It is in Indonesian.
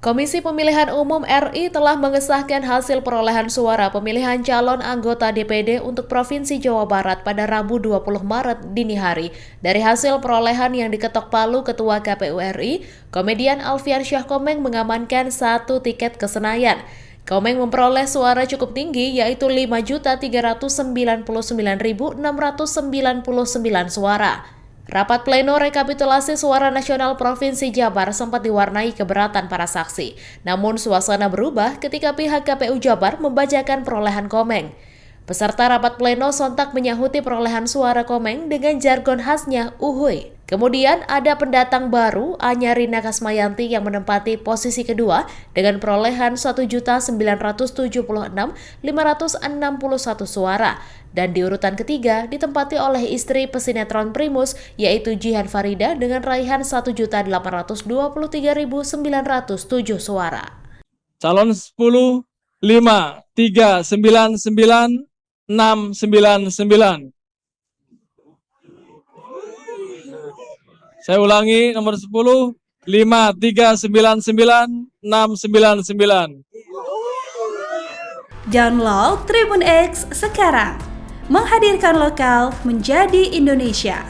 Komisi Pemilihan Umum RI telah mengesahkan hasil perolehan suara pemilihan calon anggota DPD untuk Provinsi Jawa Barat pada Rabu 20 Maret dini hari. Dari hasil perolehan yang diketok palu Ketua KPU RI, komedian Alfian Syah Komeng mengamankan 1 tiket ke Senayan. Komeng memperoleh suara cukup tinggi yaitu 5.399.699 suara. Rapat pleno rekapitulasi suara nasional Provinsi Jabar sempat diwarnai keberatan para saksi. Namun suasana berubah ketika pihak KPU Jabar membacakan perolehan Komeng. Peserta rapat pleno sontak menyahuti perolehan suara Komeng dengan jargon khasnya uhuy. Kemudian ada pendatang baru, Anya Rina Kasmayanti yang menempati posisi kedua dengan perolehan 1.976.561 suara. Dan di urutan ketiga ditempati oleh istri pesinetron Primus yaitu Jihan Farida dengan raihan 1.823.907 suara. Calon 10, 5, 3, 9, 9, 6, 9, 9. Saya ulangi nomor 10, 5, 3, 9, 9, 6, 9, 9. Download Tribun X sekarang. Menghadirkan lokal menjadi Indonesia.